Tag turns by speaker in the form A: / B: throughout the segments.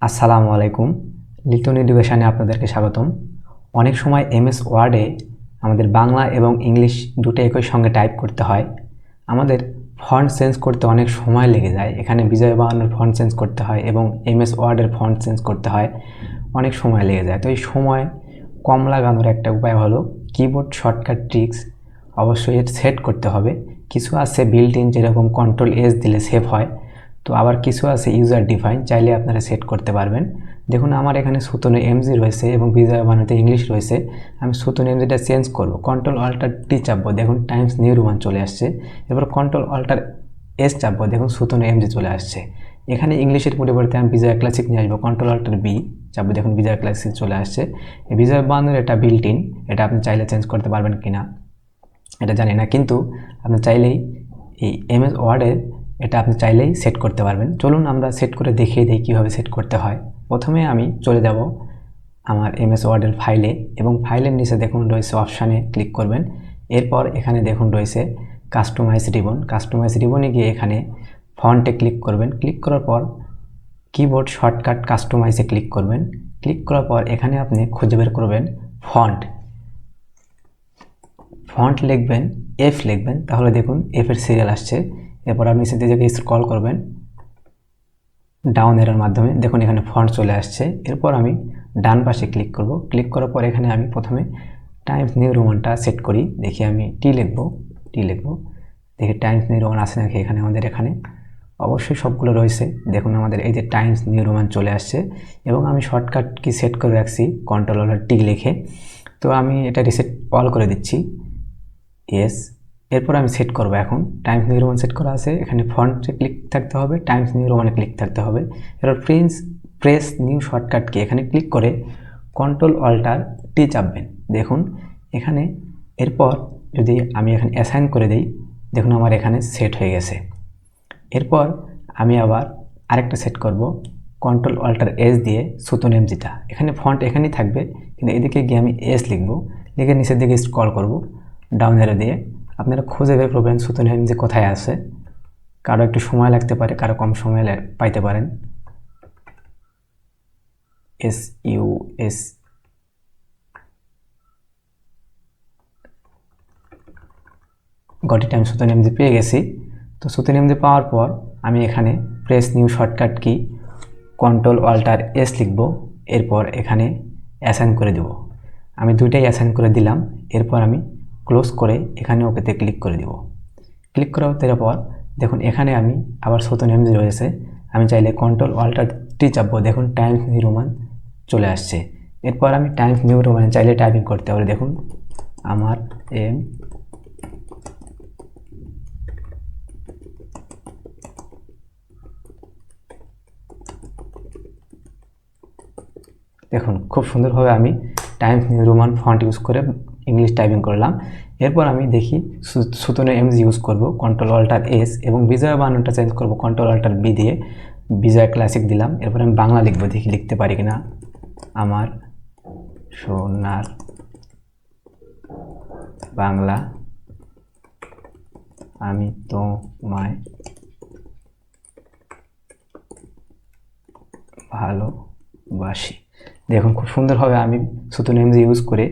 A: আসসালামু আলাইকুম। লিটন এডুকেশনে আপনাদেরকে স্বাগতম। অনেক সময় এমএস ওয়ার্ডে আমাদের বাংলা এবং ইংলিশ দুটো একই সঙ্গে টাইপ করতে হয়। আমাদের ফন্ট চেঞ্জ করতে অনেক সময় লেগে যায়। এখানে বিজয় বাহান্নর ফন্ট চেঞ্জ করতে হয় এবং এমএস ওয়ার্ডের ফন্ট চেঞ্জ করতে হয়, অনেক সময় লেগে যায়। তো এই সময় কম লাগানোর একটা উপায় হলো কিবোর্ড শর্টকাট ট্রিক্স। অবশ্যই সেট করতে হবে। কিছু আছে বিল্ট ইন, যেরকম Ctrl+S দিলে সেভ হয়। তো আবার কিছু আছে ইউজার ডিফাইন, চাইলে আপনারা সেট করতে পারবেন। দেখুন আমার এখানে সুতনে এমজি রয়েছে এবং বিজয় বানাতে ইংলিশ রয়েছে। আমি সুতনে এমজিটা চেঞ্জ করব, Ctrl+Alt+T চাপবো, দেখুন টাইমস নিউ রোমান চলে আসছে। এরপর Ctrl+Alt+S চাপবো, দেখুন সুতনে এমজি চলে আসছে। এখানে ইংলিশের পরিবর্তে আমি বিজয় ক্লাসিক নিয়ে আসবো, Ctrl+Alt+B চাপবো, দেখুন বিজয় ক্লাসিক চলে আসছে। এই বিজয় বানানোর এটা বিল্ট ইন, এটা আপনি চাইলে চেঞ্জ করতে পারবেন কিনা এটা জানি না, কিন্তু আপনি চাইলেই এই এমএস ওয়ার্ডে এটা আপনি চাইলেই সেট করতে পারবেন। চলুন আমরা সেট করে দেখিয়ে দিই কীভাবে সেট করতে হয়। প্রথমে আমি চলে যাব আমার এমএস ওয়ার্ডের ফাইলে, এবং ফাইলের নিচে দেখুন রয়েছে অপশানে ক্লিক করবেন। এরপর এখানে দেখুন রয়েছে কাস্টমাইজ রিবন। কাস্টমাইজ রিবনে গিয়ে এখানে ফন্টে ক্লিক করবেন। ক্লিক করার পর কিবোর্ড শর্টকাট কাস্টমাইজে ক্লিক করবেন। ক্লিক করার পর এখানে আপনি খুঁজে বের করবেন ফন্ট। ফন্ট লিখবেন, এফ লিখবেন, তাহলে দেখুন এফের সিরিয়াল আসছে। এরপর আপনি নিচের দিকে স্ক্রল করবেন ডাউন এর মাধ্যমে, দেখুন এখানে ফন্ট চলে আসছে। এরপর আমি ডান পাশে ক্লিক করব। ক্লিক করার পর এখানে আমি প্রথমে টাইমস নিউ রোমানটা সেট করি। দেখি আমি টি লিখব, দেখি টাইমস নিউ রোমান আছে নাকি এখানে। আমাদের এখানে অবশ্যই সবগুলো রয়েছে। দেখুন আমাদের এই যে টাইমস নিউ রোমান চলে আসছে, এবং আমি শর্টকাট কি সেট করে রাখছি Ctrl+T লিখে। তো আমি এটা রিসেট অল করে দিচ্ছি, ইয়েস। এরপর আমি সেট করব। এখন টাইমস নিউ রোমান সেট করা আছে, এখানে ফন্টে ক্লিক থাকতে হবে, টাইমস নিউ রোমানে ক্লিক থাকতে হবে। এরপর প্রেস নিউ শর্টকাট কি এখানে ক্লিক করে Ctrl+Alt+T চাপবেন, দেখুন এখানে। এরপর যদি আমি এখানে অ্যাসাইন করে দিই, দেখুন আমার এখানে সেট হয়ে গেছে। এরপর আমি আবার আরেকটা সেট করব, Ctrl+Alt+S দিয়ে সুতন এমজিটা। এখানে ফন্ট এখানেই থাকবে, কিন্তু এদিকে গিয়ে আমি এস লিখব, লিখে নিচের দিকে স্ক্রল করব ডাউন এরো দিয়ে। আপনারা খুঁজে বের করবেন সুতন এমজি কোথায় আছে। কারো একটু সময় লাগতে পারে, কারো কম সময় পাইতে পারেন। SUS গটি টাইম সুতন এমজি পেয়ে গেছি। তো সুতন এমজি পাওয়ার পর আমি এখানে press new shortcut key Ctrl+Alt+S লিখব। এরপর এখানে অ্যাসাইন করে দেব। আমি দুইটাই অ্যাসাইন করে দিলাম। এরপর আমি ক্লোজ করে এখানে ওকেতে ক্লিক করে দেব। ক্লিক করার পর দেখুন এখানে আমি আবার সুতন এমজি রয়েছে। আমি চাইলে Ctrl+Alt+T চাপবো, দেখুন টাইমস নিউ রোমান চলে আসছে। এরপর আমি টাইমস নিউ রোমানে চাইলে টাইপিং করতে হবে, দেখুন আমার দেখুন খুব সুন্দরভাবে আমি Times new Roman font use করে ইংলিশ টাইপিং করলাম। এরপর আমি দেখি সুতনে এমজি ইউজ করব, Ctrl+Alt+S, এবং বিজয় বানানটা চেঞ্জ করব Ctrl+Alt+B দিয়ে বিজয় ক্লাসিক দিলাম। এরপর আমি বাংলা লিখব, দেখি লিখতে পারি কিনা। আমার সোনার বাংলা, আমি তোমায় ভালোবাসি। দেখুন খুব সুন্দরভাবে আমি সুতন এমজি ইউজ করে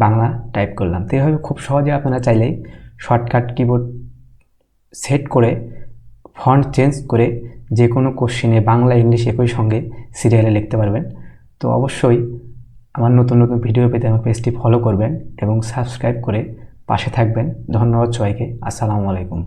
A: বাংলা টাইপ করলাম। তো এইভাবে খুব সহজে আপনারা চাইলেই শর্টকাট কিবোর্ড সেট করে ফন্ট চেঞ্জ করে যে কোনো কোশ্চেনে বাংলা ইংলিশ একই সঙ্গে সিরিয়ালে লিখতে পারবেন। তো অবশ্যই আমার নতুন নতুন ভিডিও পেতে আমার পেজটি ফলো করবেন এবং সাবস্ক্রাইব করে পাশে থাকবেন। ধন্যবাদ সবাইকে। আসসালামু আলাইকুম।